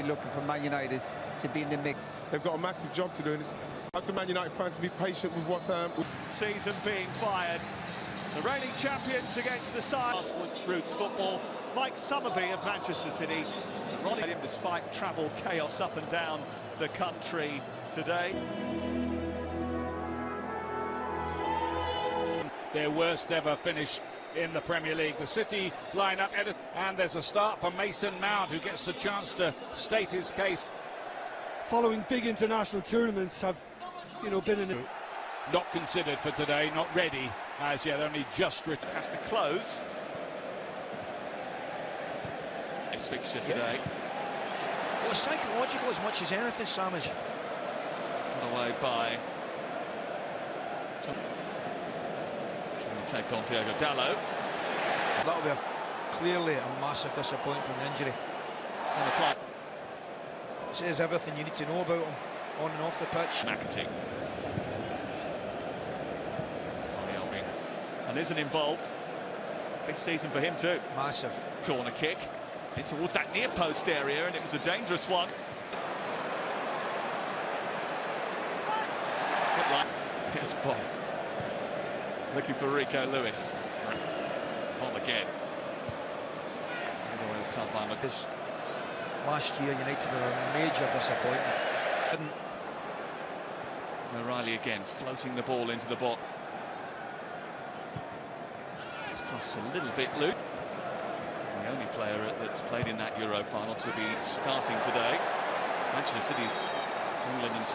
looking for Man United to be in the mix. They've got a massive job to do, and it's up to Man United fans to be patient with what's season being fired. The reigning champions against the side. Roots football. Mike Summerby of Manchester City running him despite travel chaos up and down the country today. Their worst ever finish in the Premier League. The City line up, and there's a start for Mason Mount, who gets the chance to state his case. Following big international tournaments have, been in it. Not considered for today, not ready as yet, only just returned. Has to close. This fixture today. Well, it's psychological as much as anything, Sam. Is put away by. Trying to take on Diogo Dalot. That'll be clearly a massive disappointment from the injury. Centre play. It says everything you need to know about him on and off the pitch. McAtee. And isn't involved. Big season for him too. Massive. Corner kick. In towards that near post area, and it was a dangerous one. Yes, Bob. Looking for Rico Lewis. On again. Because last year United were a major disappointment. So O'Reilly again floating the ball into the box. It's crossed a little bit loose. The only player that's played in that Euro final to be starting today. Manchester City's England and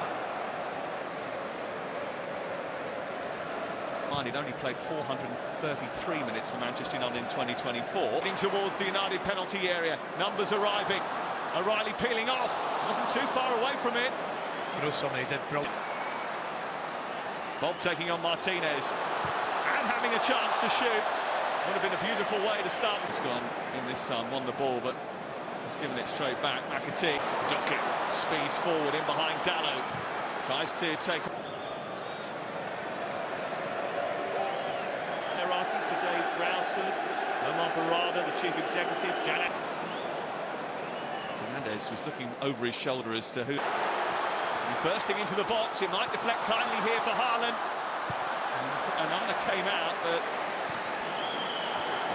He'd only played 433 minutes for Manchester United in 2024. Heading towards the United penalty area. Numbers arriving. O'Reilly peeling off. Wasn't too far away from it. Somebody did brilliant. Bob taking on Martinez. And having a chance to shoot. Would have been a beautiful way to start. He's gone in this time, won the ball, but he's given it straight back. McAtee. Dockett speeds forward in behind Dalot. Tries to take. Sir Dave Brailsford, Omar Barada, the chief executive, Janet. Fernandez was looking over his shoulder as to who. Bursting into the box, it might deflect kindly here for Haaland. And Anna came out, but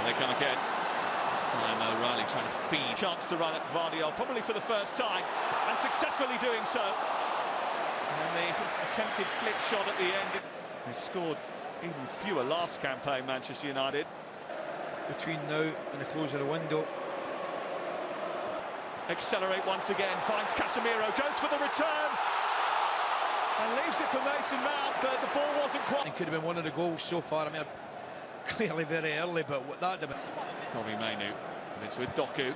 they come again. This time O'Reilly trying to feed. Chance to run at Vardiol, probably for the first time, and successfully doing so. And the attempted flip shot at the end. They scored even fewer last campaign, Manchester United. Between now and the close of the window. Accelerate once again, finds Casemiro, goes for the return. And leaves it for Mason Mount, but the ball wasn't quite. It could have been one of the goals so far. I mean, clearly very early, but what that did. Kobbie Mainoo, and it's with Doku.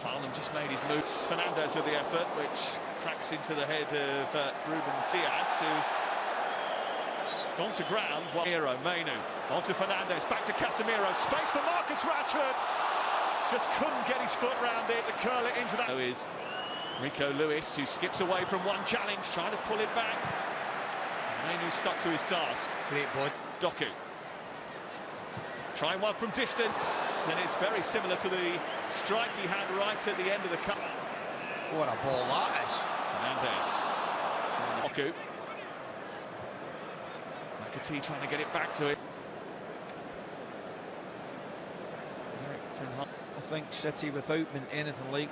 Haaland just made his moves. Fernandez with the effort, which cracks into the head of Ruben Diaz, who's gone to ground. Hero, Mainoo, on to Fernandez, back to Casemiro, space for Marcus Rashford. Just couldn't get his foot round it to curl it into that. So is Rico Lewis, who skips away from one challenge, trying to pull it back. Mainoo stuck to his task. Great boy. Doku. Trying one from distance, and it's very similar to the strike he had right at the end of the cup. What a ball that is. Fernandez. Doku. McAtee trying to get it back to it. I think City, without being anything like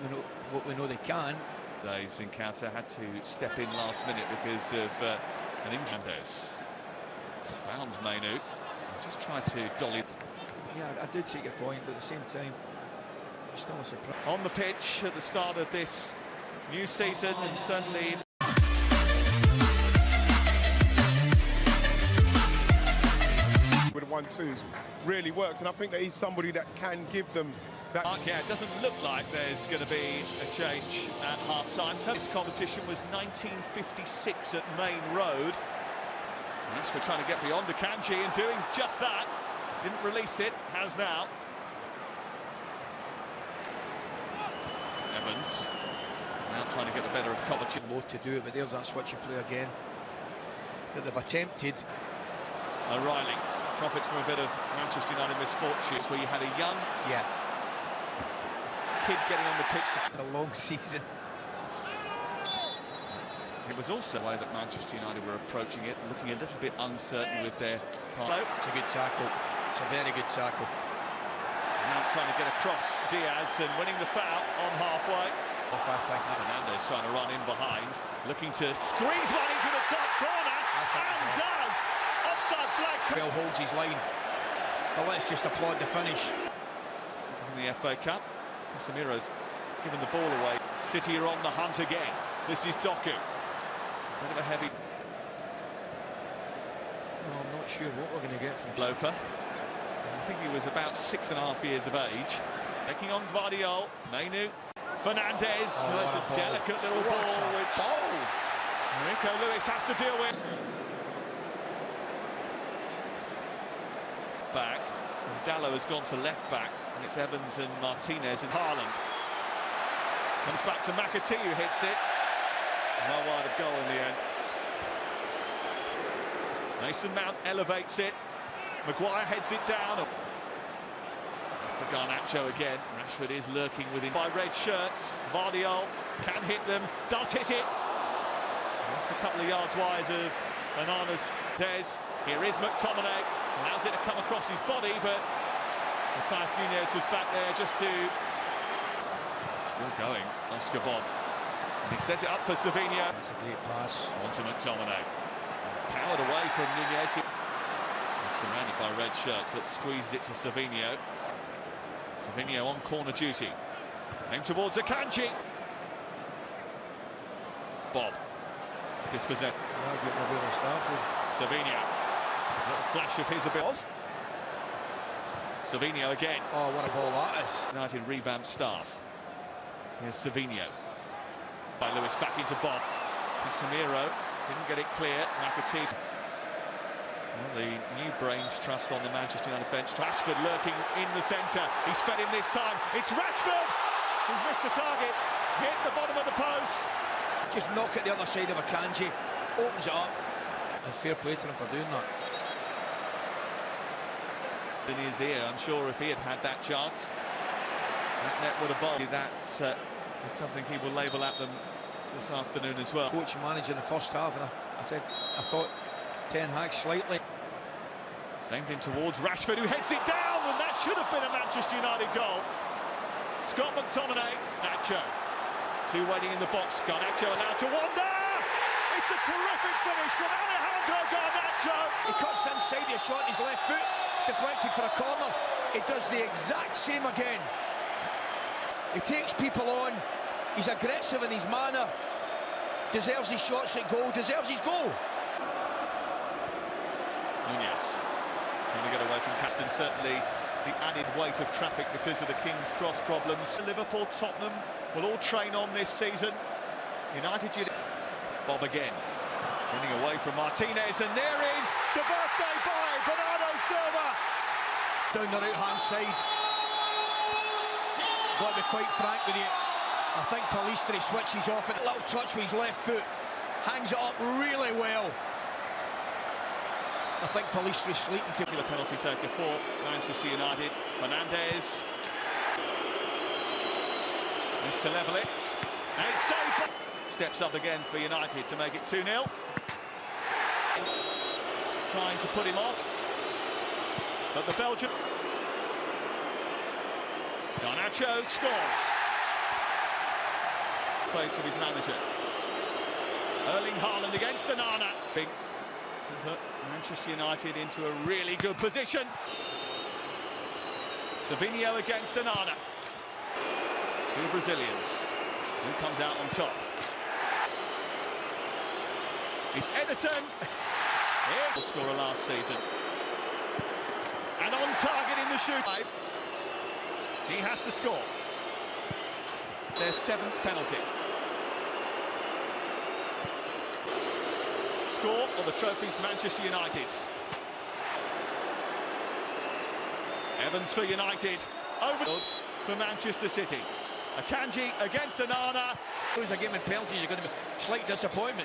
what we know they can. Today's encounter had to step in last minute because of an injury. Fernandez has found Mainoo. Just tried to dolly. Yeah, I do take your point, but at the same time, it's still a surprise. On the pitch at the start of this new season, and certainly. with the 1-2s really worked, and I think that he's somebody that can give them that. Yeah, it doesn't look like there's going to be a change at half-time. This competition was 1956 at Main Road. Rashford trying to get beyond Akanji and doing just that. Didn't release it, has now. Evans now trying to get the better of Kovacic. Both to do it, but there's that switch of play again that they've attempted. O'Reilly profits from a bit of Manchester United misfortunes where you had a young kid getting on the pitch. It's a long season. It was also the way that Manchester United were approaching it, looking a little bit uncertain with their part. It's a good tackle. It's a very good tackle. Now trying to get across Diaz and winning the foul on halfway. I think that. Fernandez trying to run in behind, looking to squeeze one into the top corner, and does! Offside flag. Bell holds his line. But let's just applaud the finish. It was in the FA Cup. Casemiro's given the ball away. City are on the hunt again. This is Doku. Bit of a heavy. No, I'm not sure what we're going to get from Loper. I think he was about 6.5 years of age. Taking on Gvardiol. Mainu. Fernandez. That's a delicate little ball which Rico Lewis has to deal with. Back. And Dalot has gone to left back. And it's Evans and Martinez and Haaland. Comes back to McAtee, who hits it. No wide of goal in the end. Mason Mount elevates it. Maguire heads it down. For Garnacho again. Rashford is lurking within by red shirts. Gvardiol can hit them, does hit it. That's a couple of yards wide of Bananas. Des. Here is McTominay. Allows it to come across his body, but Matthias Nunez was back there just to... Still going, Oscar Bob. And he sets it up for Savinho. That's a great pass. On to McTominay. Powered away from Nunez. He's surrounded by red shirts, but squeezes it to Savinho. Savinho on corner duty. Aimed towards Akanji. Bob. Dispossessed. Well, getting a bit of started. Savinho. A little flash of his ability. Savinho again. Oh, what a ball that is. United revamped staff. Here's Savinho. By Lewis back into Bob. Casemiro didn't get it clear. McAtee. Well, the new brains trust on the Manchester United bench. Rashford lurking in the centre. He's sped in this time. It's Rashford who's missed the target. Hit the bottom of the post. Just knock at the other side of Akanji. Opens it up. And fair play to him for doing that. In his ear, I'm sure if he had had that chance, that net would have bowled. That is something he will label at them this afternoon as well. Coach and manager in the first half, and I thought Ten Hag slightly. Same thing towards Rashford, who heads it down, and that should have been a Manchester United goal. Scott McTominay. Garnacho. Two waiting in the box. Garnacho allowed to wander. It's a terrific finish from Alejandro Garnacho. He cuts inside the shot, his left foot, deflected for a corner. He does the exact same again. He takes people on. He's aggressive in his manner. Deserves his shots at goal. Deserves his goal. Nunez trying to get away from Caston. Certainly the added weight of traffic because of the King's Cross problems. Liverpool, Tottenham will all train on this season. United. Bob again. Running away from Martinez, and there is the birthday by Bernardo Silva. Down the right-hand side. Got to be quite frank with you. I think Pellistri switches off at a little touch with his left foot. Hangs it up really well. I think Pellistri's sleeping to the penalty taker for Manchester United. Fernandez. Needs to level it. And it's saved. Steps up again for United to make it 2-0. Trying to put him off. But the Belgian. Garnacho scores. Face of his manager. Erling Haaland against Onana. Big to put Manchester United into a really good position. Savinho against Onana. Two Brazilians. Who comes out on top? It's Ederson. He'll score last season. And on target in the shoot. He has to score. Their 7th penalty. Score or the trophy's Manchester United's. Evans for United. Over for Manchester City. Akanji against Onana. lose a game in penalties, you're going to be slight disappointment.